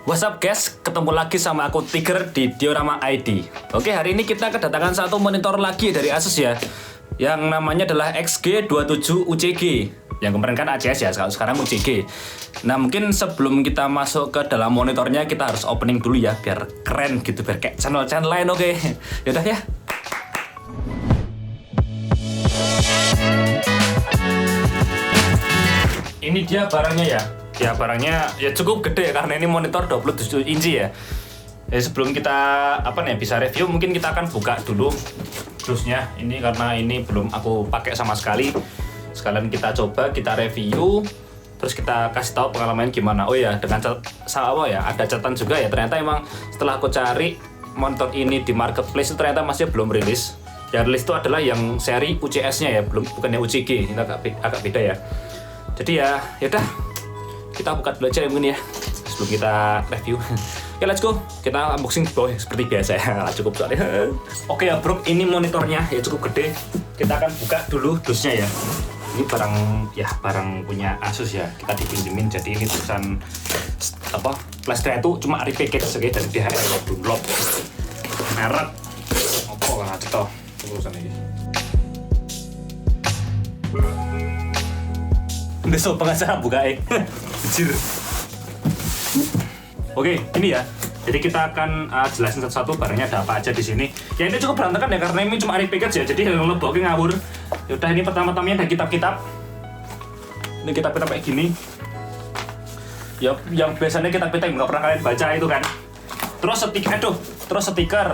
What's up guys, ketemu lagi sama aku Tiger di Diorama ID. Oke, hari ini kita kedatangan satu monitor lagi dari Asus ya, yang namanya adalah XG27 UCG. Yang kemarin kan ACS ya, sekarang UCG. Nah, mungkin sebelum kita masuk ke dalam monitornya, kita harus opening dulu ya, biar keren gitu, biar kayak channel-channel lain. Oke, yaudah ya. Ini dia barangnya ya. Ya barangnya ya cukup gede ya, karena ini monitor 27 inci ya. Sebelum kita bisa review, mungkin kita akan buka dulu dusnya ini, karena ini belum aku pakai sama sekali. Sekalian kita coba, kita review, terus kita kasih tahu pengalaman gimana. Oh ya, dengan ada catatan juga ya. Ternyata emang setelah aku cari monitor ini di marketplace itu ternyata masih belum rilis. Yang rilis itu adalah yang seri UCS-nya ya, bukannya UCG. Ini agak beda ya. Jadi ya udah, kita buka dulu aja mungkin ya sebelum kita review. Oke, let's go. Kita unboxing bawah seperti biasa ya. Cukup soalnya. Oke ya bro, ini monitornya ya cukup gede. Kita akan buka dulu dusnya ya. Ini barang punya Asus ya. Kita dipinjemin, jadi ini tulisan flashnya itu cuma repackage sebagai dari DHL ya, Dunlop. Merek apa lah cetok urusan ini. Besok pengacara buka Anjir. Oke, ini ya. Jadi kita akan jelasin satu-satu barangnya ada apa aja di sini. Ya ini cukup berantakan ya, karena ini cuma repackage ya. Jadi yang leboknya ngawur. Yaudah, ini pertama-tamanya ada kitab-kitab. Ini kitab-kitab kayak gini. Ya, yang biasanya kitab-kitab nggak pernah kalian baca itu kan. Terus stiker.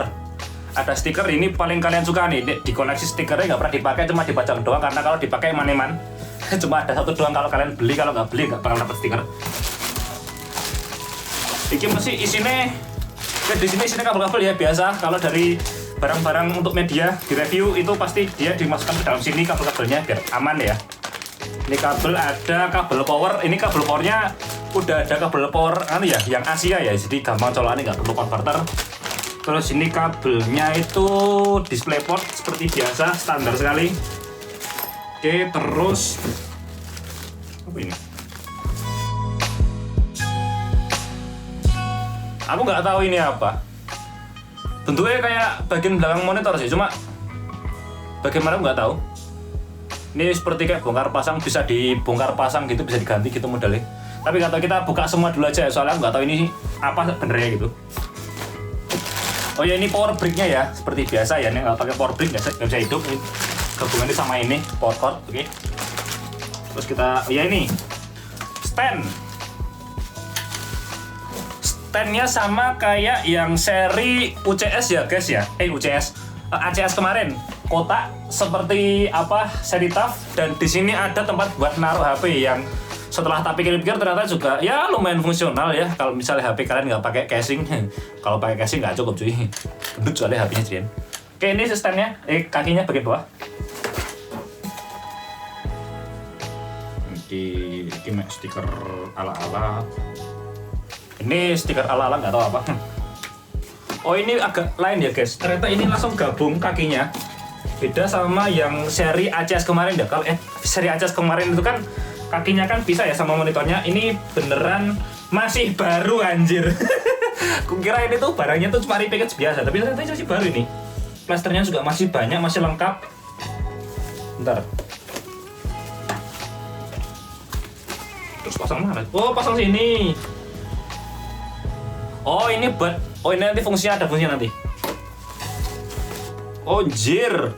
Ada stiker ini paling kalian suka nih. Di koleksi stikernya nggak pernah dipakai, cuma dipajang doang, karena kalau dipakai eman-eman. Cuma ada satu doang kalau kalian beli, kalau nggak beli nggak bakal dapat stiker. Ini masih isinya, ya di sini isinya kabel-kabel ya biasa. Kalau dari barang-barang untuk media di review itu pasti dia dimasukkan ke dalam sini kabel-kabelnya biar aman ya. Ini kabel, ada kabel power. Ini kabel powernya udah ada kabel power ya, yang Asia ya, jadi gampang colokannya, nggak perlu konverter. Terus ini kabelnya itu DisplayPort seperti biasa, standar sekali. Oke, terus apa ini? Aku nggak tahu ini apa. Bentuknya kayak bagian belakang monitor sih, cuma bagaimana nggak tahu. Ini seperti kayak bongkar pasang, bisa dibongkar pasang gitu, bisa diganti gitu modelnya. Tapi nggak tahu, kita buka semua dulu aja ya, soalnya aku nggak tahu ini apa benernya gitu. Oh ya, ini power brick-nya ya, seperti biasa ya. Ini nggak pakai power brick nggak bisa hidup. Ini gabungannya sama ini power cord, oke. Terus kita, ya ini standnya sama kayak yang seri UCS ya guys ya. ACS kemarin. Kotak seperti seri TAF, dan di sini ada tempat buat naruh HP yang setelah tak pikir-pikir ternyata juga ya lumayan fungsional ya. Kalau misalnya HP kalian nggak pakai casing, kalau pakai casing nggak cukup cuy. Gendut soalnya HP-nya jadian. Oke, ini standnya, kakinya bagian bawah. Ini stiker ala-ala. Ini stiker ala-ala nggak tahu apa. Oh, ini agak lain ya guys. Ternyata ini langsung gabung kakinya. Beda sama yang seri ACS kemarin ya. Kalau seri ACS kemarin itu kan kakinya kan bisa ya sama monitornya. Ini beneran masih baru anjir. Kukira ini tuh barangnya tuh cuma repackage biasa, tapi ternyata masih baru ini. Plasternya juga masih banyak, masih lengkap. Bentar. Terus pasang mana? Oh, pasang sini. Oh, ini nanti fungsinya, ada fungsinya nanti. Oh, anjir.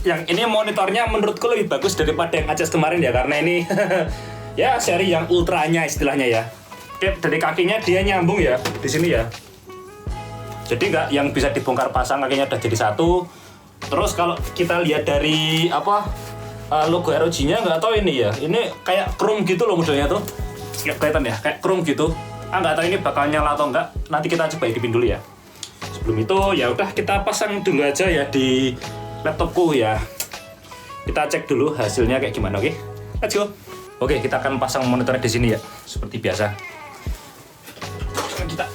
Yang ini monitornya menurutku lebih bagus daripada yang ACS kemarin ya, karena ini ya seri yang ultranya istilahnya ya. Oke, dari kakinya dia nyambung ya di sini ya. Jadi nggak yang bisa dibongkar pasang, kakinya udah jadi satu. Terus kalau kita lihat dari logo ROG-nya nggak tahu ini ya. Ini kayak chrome gitu loh modelnya tuh. Kelihatan ya, kayak chrome gitu. Nggak tahu ini bakal nyala atau enggak. Nanti kita coba hidupin dulu ya. Sebelum itu ya udah, kita pasang dulu aja ya di laptopku ya. Kita cek dulu hasilnya kayak gimana, oke? Let's go. Oke, kita akan pasang monitornya di sini ya, seperti biasa. Kita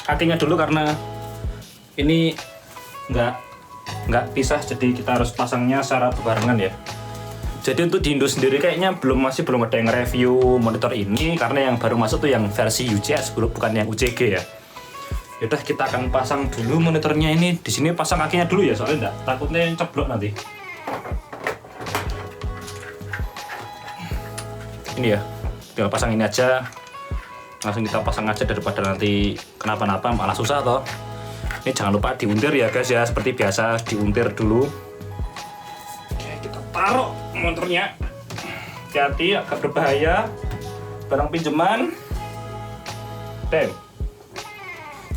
kakinya dulu karena ini nggak pisah, jadi kita harus pasangnya secara berbarengan ya. Jadi untuk di Indo sendiri kayaknya masih belum ada yang review monitor ini karena yang baru masuk tuh yang versi UCS bukan yang UCG ya. Yaudah kita akan pasang dulu monitornya ini. Di sini pasang kakinya dulu ya soalnya enggak takutnya yang ceblok nanti. Ini ya, tinggal pasang ini aja. Langsung kita pasang aja daripada nanti kenapa-napa malah susah toh. Ini jangan lupa diuntir ya guys ya, seperti biasa diuntir dulu. Oke, kita taruh motornya. Hati-hati, agak berbahaya. Barang pinjaman.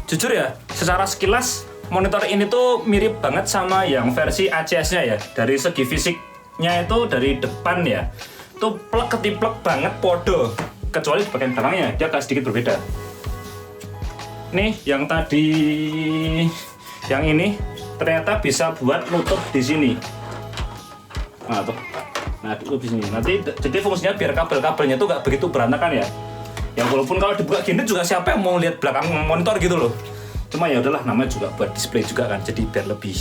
Jujur ya, secara sekilas monitor ini tuh mirip banget sama yang versi ACS-nya ya. Dari segi fisiknya itu dari depan ya, tuh plek ketiplek banget podo. Kecuali di bagian belakangnya, dia agak sedikit berbeda. Nih, yang tadi, yang ini ternyata bisa buat nutup di sini. Nah tuh, nah tutup di sini. Nanti jadi fungsinya biar kabel-kabelnya tuh nggak begitu berantakan ya. Ya walaupun kalau dibuka gini juga siapa yang mau lihat belakang monitor gitu loh. Cuma ya udahlah, namanya juga buat display juga kan. Jadi biar lebih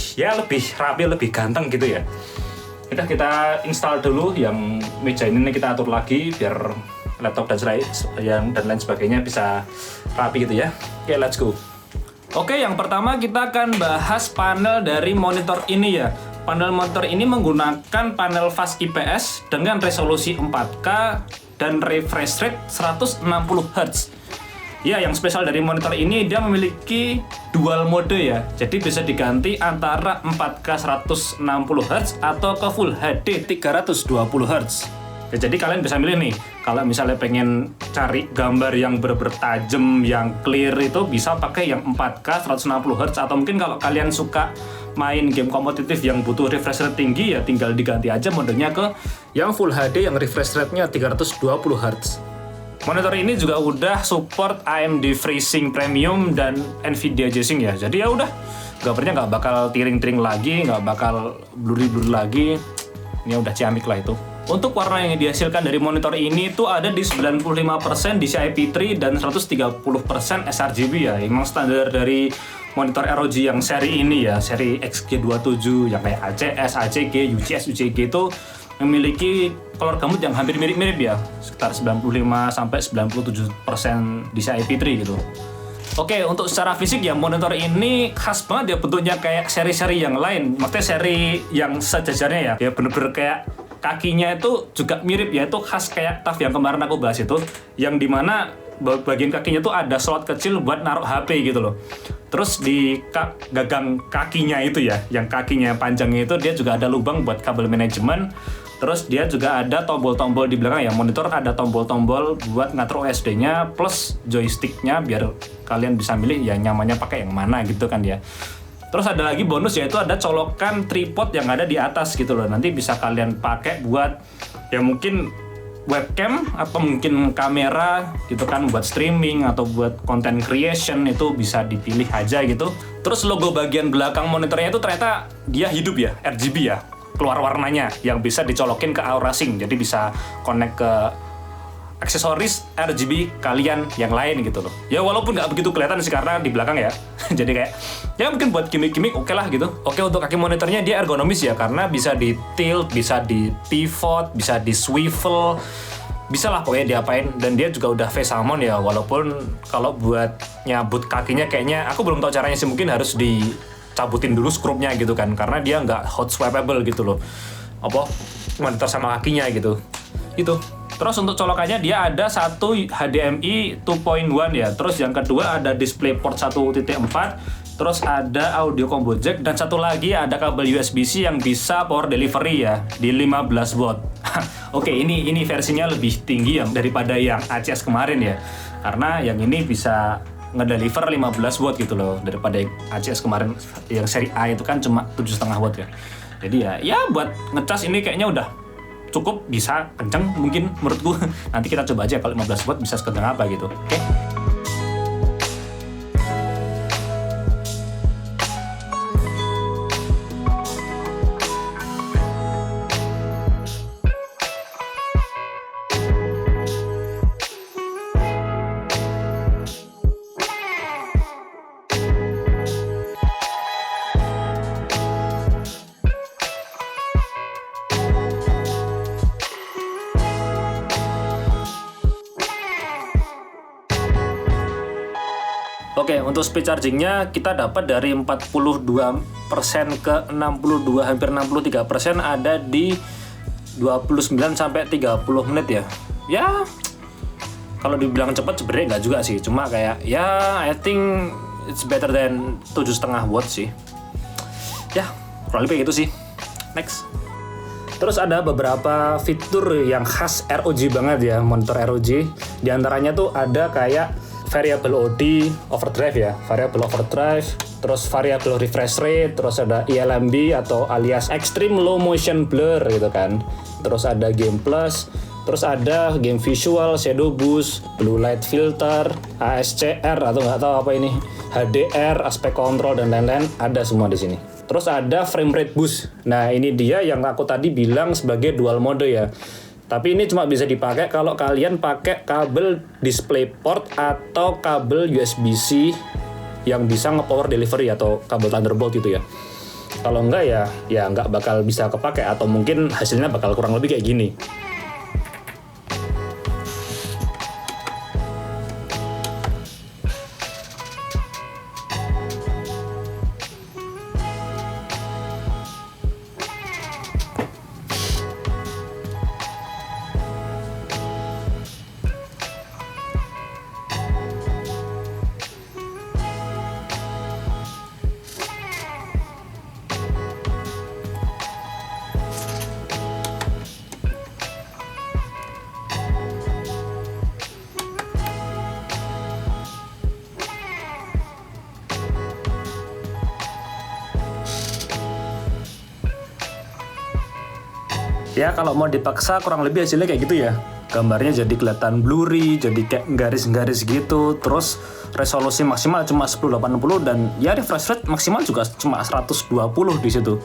rapi, lebih ganteng gitu ya. Kita install dulu yang meja ini kita atur lagi biar laptop dan lain sebagainya bisa rapi gitu ya. Oke, let's go. Oke, yang pertama kita akan bahas panel dari monitor ini ya. Panel monitor ini menggunakan panel fast IPS dengan resolusi 4K dan refresh rate 160 Hz. Ya, yang spesial dari monitor ini dia memiliki dual mode ya. Jadi bisa diganti antara 4K 160 Hz atau ke Full HD 320 Hz. Ya, jadi kalian bisa milih nih, kalau misalnya pengen cari gambar yang bener-bener tajam, yang clear itu bisa pakai yang 4K 160 Hz, atau mungkin kalau kalian suka main game kompetitif yang butuh refresh rate tinggi ya tinggal diganti aja modenya ke yang Full HD yang refresh rate-nya 320 Hz. Monitor ini juga udah support AMD FreeSync Premium dan Nvidia G-Sync ya. Jadi ya udah, gambarnya nggak bakal tiring-tiring lagi, nggak bakal blurry-blurry lagi. Ini udah ciamik lah itu. Untuk warna yang dihasilkan dari monitor ini tuh ada di 95% DCI-P3 dan 130% sRGB ya. Emang standar dari monitor ROG yang seri ini ya, seri XG27 yang kayak ACS, ACG, UCS, UCG itu memiliki color gamut yang hampir mirip-mirip ya, sekitar 95-97% DCI-P3 gitu. Oke, untuk secara fisik ya monitor ini khas banget ya bentuknya kayak seri-seri yang lain. Maksudnya seri yang sejajarnya ya, ya bener-bener kayak kakinya itu juga mirip ya, itu khas kayak TUF yang kemarin aku bahas itu, yang dimana bagian kakinya tuh ada slot kecil buat naruh HP gitu loh. Terus di gagang kakinya itu ya, yang kakinya panjangnya itu dia juga ada lubang buat kabel manajemen. Terus dia juga ada tombol-tombol di belakang ya, monitor ada tombol-tombol buat ngatur OSD-nya plus joystick-nya biar kalian bisa milih ya nyamannya pakai yang mana gitu kan ya. Terus ada lagi bonus yaitu ada colokan tripod yang ada di atas gitu loh. Nanti bisa kalian pakai buat ya mungkin webcam atau mungkin kamera gitu kan, buat streaming atau buat content creation, itu bisa dipilih aja gitu. Terus logo bagian belakang monitornya itu ternyata dia hidup ya, RGB ya, keluar warnanya yang bisa dicolokin ke Aura Sync. Jadi bisa connect ke aksesoris RGB kalian yang lain gitu loh. Ya walaupun nggak begitu kelihatan sih karena di belakang ya. Jadi kayak ya mungkin buat gimmick-gimmick oke lah gitu. Oke, untuk kaki monitornya dia ergonomis ya karena bisa di tilt, bisa di pivot, bisa di swivel, bisa lah pokoknya diapain. Dan dia juga udah face almond ya, walaupun kalau buat nyabut kakinya kayaknya aku belum tahu caranya sih, mungkin harus dicabutin dulu skrupnya gitu kan karena dia nggak hot swappable gitu loh. Apa monitor sama kakinya gitu. Itu. Terus untuk colokannya dia ada satu HDMI 2.1 ya. Terus yang kedua ada DisplayPort 1.4. Terus ada audio combo jack dan satu lagi ada kabel USB-C yang bisa power delivery ya di 15 watt. Oke, ini versinya lebih tinggi yang daripada yang ACS kemarin ya. Karena yang ini bisa ngedeliver 15 watt gitu loh, daripada yang ACS kemarin yang seri A itu kan cuma 7,5 watt ya. Jadi ya buat ngecas ini kayaknya udah cukup, bisa kenceng mungkin menurutku. Nanti kita coba aja kalau 15 watt bisa sekenceng apa gitu. Oke. Oke, untuk speed chargingnya kita dapat dari 42% ke 62 hampir 63% ada di 29 sampai 30 menit ya. Ya, kalau dibilang cepat sebenarnya nggak juga sih, cuma kayak ya I think it's better than 7,5 watt sih. Ya, kurang lebih gitu sih. Next. Terus ada beberapa fitur yang khas ROG banget ya, monitor ROG. Di antaranya tuh ada kayak variable OD overdrive ya, variable overdrive, terus variable refresh rate, terus ada ELMB atau alias extreme low motion blur gitu kan. Terus ada game plus, terus ada game visual, shadow boost, blue light filter, ASCR atau nggak tahu apa ini, HDR, aspect control dan lain-lain ada semua di sini. Terus ada frame rate boost. Nah, ini dia yang aku tadi bilang sebagai dual mode ya. Tapi ini cuma bisa dipakai kalau kalian pakai kabel DisplayPort atau kabel USB-C yang bisa nge-power delivery atau kabel Thunderbolt gitu ya. Kalau enggak ya nggak bakal bisa kepake atau mungkin hasilnya bakal kurang lebih kayak gini. Ya kalau mau dipaksa kurang lebih hasilnya kayak gitu ya. Gambarnya jadi kelihatan blurry, jadi kayak garis-garis gitu. Terus resolusi maksimal cuma 1080 dan ya refresh rate maksimal juga cuma 120 di situ.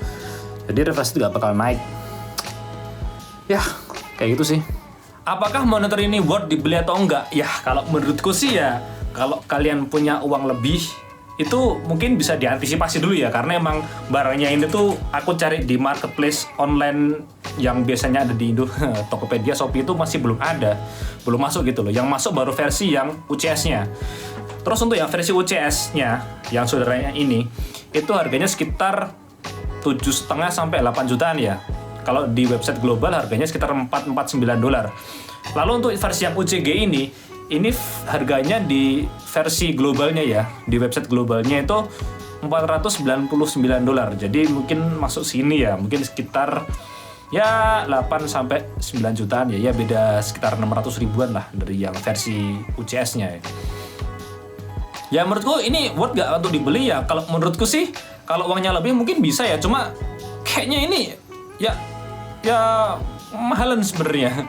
Jadi refresh rate gak bakal naik. Ya, kayak gitu sih. Apakah monitor ini worth dibeli atau enggak? Ya, kalau menurutku sih ya, kalau kalian punya uang lebih, itu mungkin bisa diantisipasi dulu ya, karena emang barangnya ini tuh aku cari di marketplace online yang biasanya ada di Indo, Tokopedia, Shopee itu masih belum ada, belum masuk gitu loh. Yang masuk baru versi yang UCS-nya. Terus untuk yang versi UCS-nya, yang saudaranya ini, itu harganya sekitar 7,5 sampai 8 jutaan ya. Kalau di website global harganya sekitar $449. Lalu untuk versi yang UCG ini harganya di versi globalnya ya, di website globalnya itu $499. Jadi mungkin masuk sini ya, mungkin sekitar ya 8 sampai 9 jutaan ya, beda sekitar 600 ribuan lah dari yang versi UCS-nya ya. Ya menurutku ini worth gak untuk dibeli ya? Kalau menurutku sih, kalau uangnya lebih mungkin bisa ya, cuma kayaknya ini ya mahalan sebenarnya.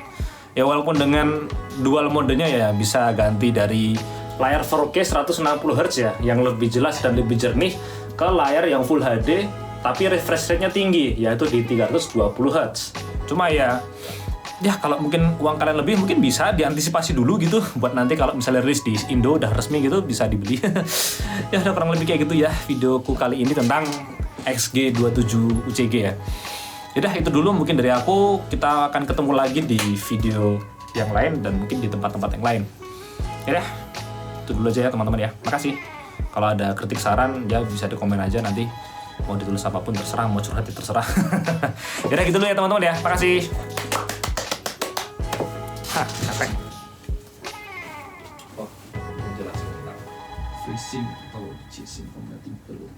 Ya walaupun dengan dual modenya ya bisa ganti dari layar 4K 160 Hz ya, yang lebih jelas dan lebih jernih, ke layar yang Full HD tapi refresh rate-nya tinggi, yaitu di 320 Hz. Cuma ya kalau mungkin uang kalian lebih mungkin bisa diantisipasi dulu gitu, buat nanti kalau misalnya rilis di Indo udah resmi gitu bisa dibeli. Ya udah kurang lebih kayak gitu ya videoku kali ini tentang XG27 UCG ya. Yaudah itu dulu mungkin dari aku, kita akan ketemu lagi di video yang lain dan mungkin di tempat-tempat yang lain. Yaudah, itu dulu aja ya teman-teman ya. Makasih. Kalau ada kritik saran ya bisa di komen aja nanti. Mau ditulis apapun terserah, mau curhat ya terserah. Yaudah gitu dulu ya teman-teman ya. Makasih. Capek. menjelaskan tentang FreeSync atau G-Sync kompatible.